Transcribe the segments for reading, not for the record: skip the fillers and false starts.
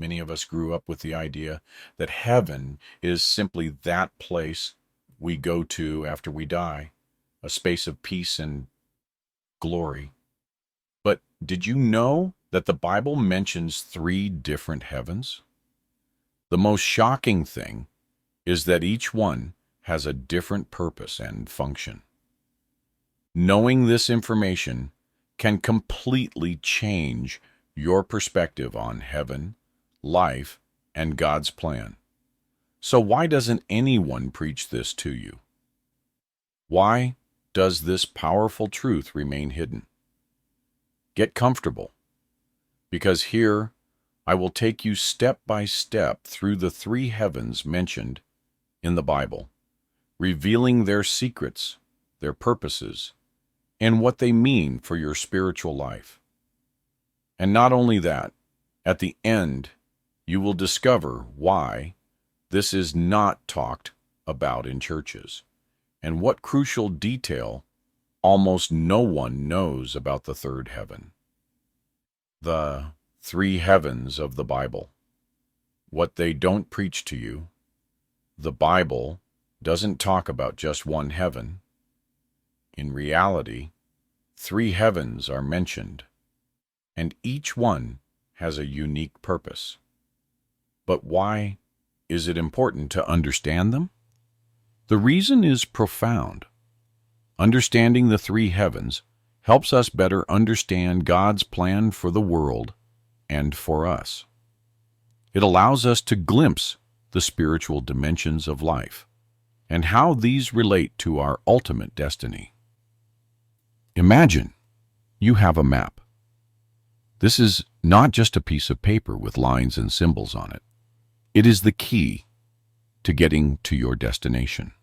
Many of us grew up with the idea that heaven is simply that place we go to after we die, a space of peace and glory. But did you know that the Bible mentions three different heavens? The most shocking thing is that each one has a different purpose and function. Knowing this information can completely change your perspective on heaven, life, and God's plan. So why doesn't anyone preach this to you? Why does this powerful truth remain hidden? Get comfortable, because here I will take you step by step through the three heavens mentioned in the Bible, revealing their secrets, their purposes, and what they mean for your spiritual life. And not only that, at the end, you will discover why this is not talked about in churches, and what crucial detail almost no one knows about the third heaven. The three heavens of the Bible. What they don't preach to you. The Bible doesn't talk about just one heaven. In reality, three heavens are mentioned, and each one has a unique purpose. But why is it important to understand them? The reason is profound. Understanding the three heavens helps us better understand God's plan for the world and for us. It allows us to glimpse the spiritual dimensions of life and how these relate to our ultimate destiny. Imagine you have a map. This is not just a piece of paper with lines and symbols on it. It is the key to getting to your destination.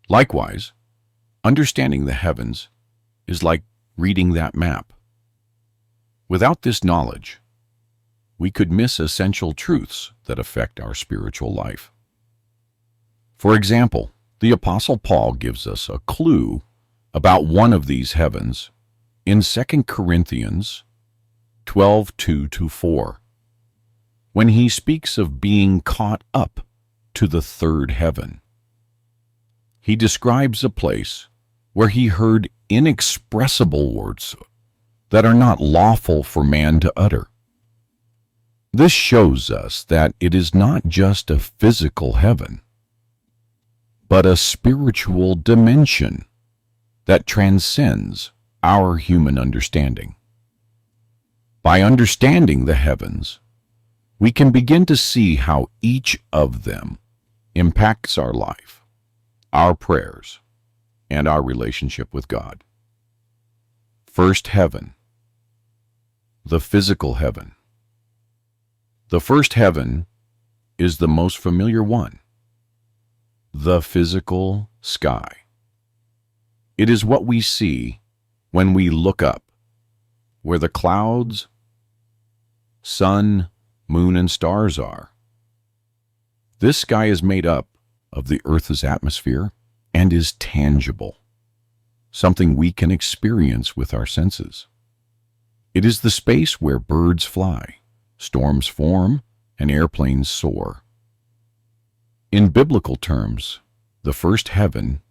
Likewise, understanding the heavens is like reading that map. Without this knowledge, we could miss essential truths that affect our spiritual life. For example, the Apostle Paul gives us a clue about one of these heavens in 2 Corinthians 12:2-4, when he speaks of being caught up to the third heaven. He describes a place where he heard inexpressible words that are not lawful for man to utter. This shows us that it is not just a physical heaven, but a spiritual dimension that transcends our human understanding. By understanding the heavens, we can begin to see how each of them impacts our life, our prayers, and our relationship with God. First heaven, the physical heaven. The first heaven is the most familiar one, the physical sky. It is what we see when we look up, where the clouds, sun, moon, and stars are. This sky is made up of the Earth's atmosphere and is tangible, something we can experience with our senses. It is the space where birds fly, storms form, and airplanes soar. In biblical terms, the first heaven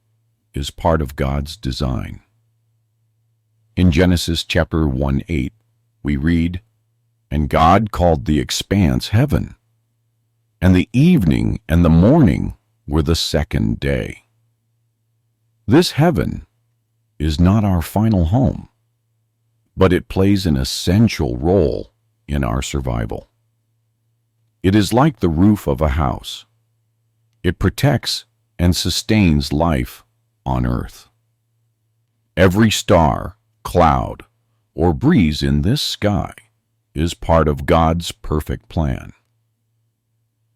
is part of God's design. In Genesis chapter 1:8, we read, "And God called the expanse heaven, and the evening and the morning were the second day." This heaven is not our final home, but it plays an essential role in our survival. It is like the roof of a house. It protects and sustains life on earth. Every star, cloud, or breeze in this sky is part of God's perfect plan.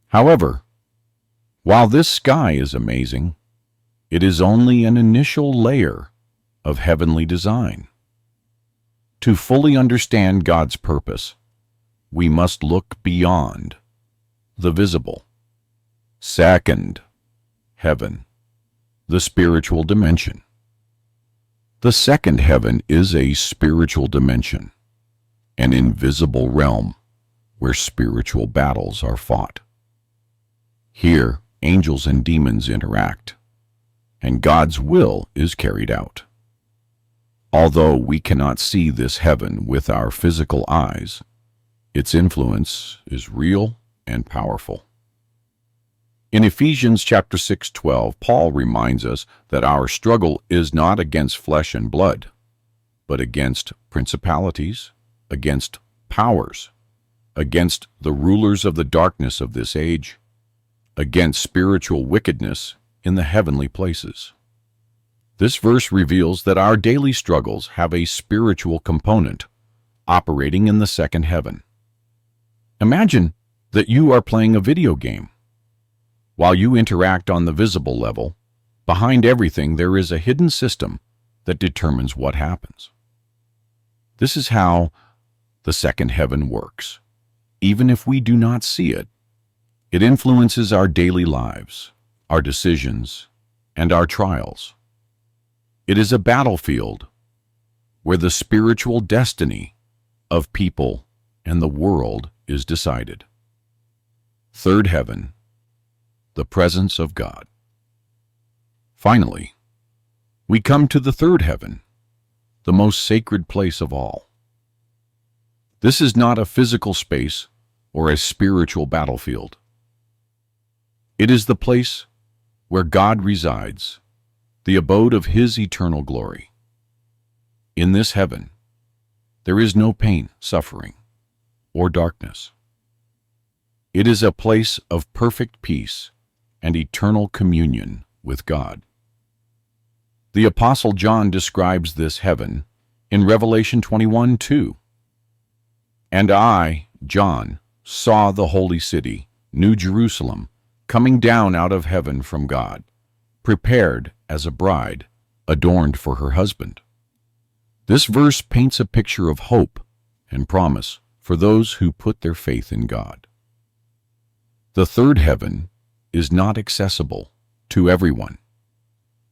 However, while this sky is amazing, it is only an initial layer of heavenly design. To fully understand God's purpose, we must look beyond the visible. Second heaven, the spiritual dimension. The second heaven is a spiritual dimension, an invisible realm where spiritual battles are fought. Here, angels and demons interact, and God's will is carried out. Although we cannot see this heaven with our physical eyes, its influence is real and powerful. In Ephesians chapter 6:12, Paul reminds us that our struggle is not against flesh and blood, but against principalities, against powers, against the rulers of the darkness of this age, against spiritual wickedness in the heavenly places. This verse reveals that our daily struggles have a spiritual component operating in the second heaven. Imagine that you are playing a video game. While you interact on the visible level, behind everything there is a hidden system that determines what happens. This is how the second heaven works. Even if we do not see it, it influences our daily lives, our decisions, and our trials. It is a battlefield where the spiritual destiny of people and the world is decided. Third heaven, the presence of God. Finally, we come to the third heaven, the most sacred place of all. This is not a physical space or a spiritual battlefield. It is the place where God resides, the abode of His eternal glory. In this heaven, there is no pain, suffering, or darkness. It is a place of perfect peace and eternal communion with God. The Apostle John describes this heaven in Revelation 21:2. And I, John, saw the holy city, New Jerusalem, coming down out of heaven from God, prepared as a bride, adorned for her husband. This verse paints a picture of hope and promise for those who put their faith in God. The third heaven is not accessible to everyone,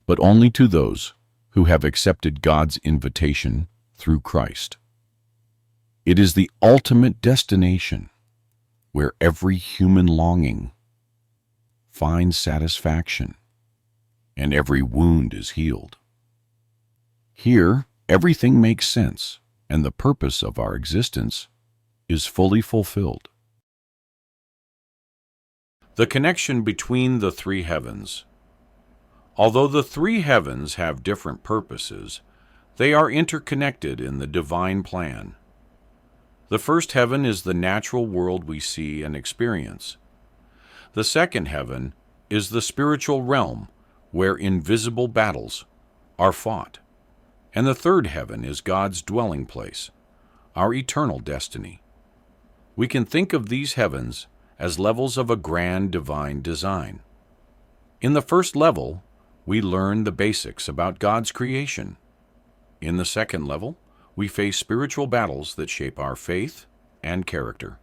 but only to those who have accepted God's invitation through Christ. It is the ultimate destination where every human longing finds satisfaction and every wound is healed. Here, everything makes sense, and the purpose of our existence is fully fulfilled. The connection between the three heavens. Although the three heavens have different purposes, they are interconnected in the divine plan. The first heaven is the natural world we see and experience. The second heaven is the spiritual realm where invisible battles are fought. And the third heaven is God's dwelling place, our eternal destiny. We can think of these heavens as levels of a grand divine design. In the first level, we learn the basics about God's creation. In the second level, we face spiritual battles that shape our faith and character.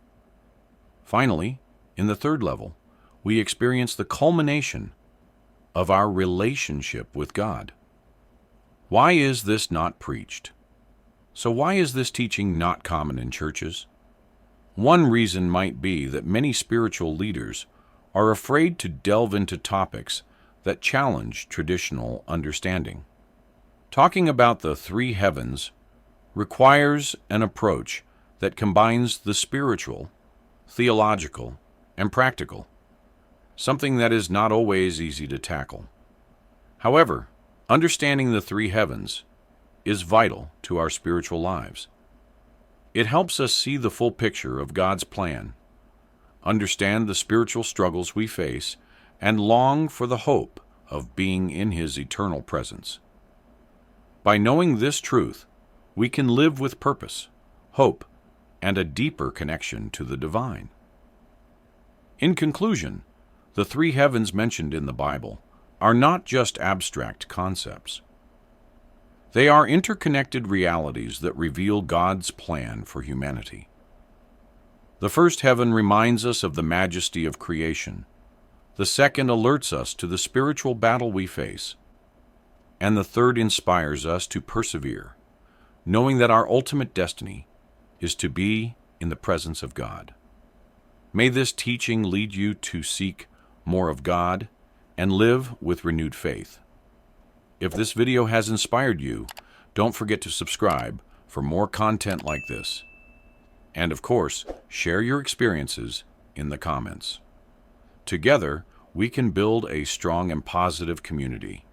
Finally, in the third level, we experience the culmination of our relationship with God. Why is this not preached? So why is this teaching not common in churches? One reason might be that many spiritual leaders are afraid to delve into topics that challenge traditional understanding. Talking about the three heavens requires an approach that combines the spiritual, theological, and practical, something that is not always easy to tackle. However, understanding the three heavens is vital to our spiritual lives. It helps us see the full picture of God's plan, understand the spiritual struggles we face, and long for the hope of being in His eternal presence. By knowing this truth, we can live with purpose, hope, and a deeper connection to the divine. In conclusion, the three heavens mentioned in the Bible are not just abstract concepts. They are interconnected realities that reveal God's plan for humanity. The first heaven reminds us of the majesty of creation. The second alerts us to the spiritual battle we face. And the third inspires us to persevere, knowing that our ultimate destiny is to be in the presence of God. May this teaching lead you to seek more of God and live with renewed faith. If this video has inspired you, don't forget to subscribe for more content like this. And of course, share your experiences in the comments. Together, we can build a strong and positive community.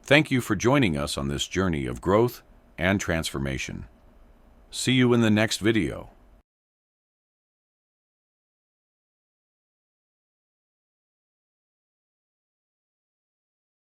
Thank you for joining us on this journey of growth and transformation. See you in the next video.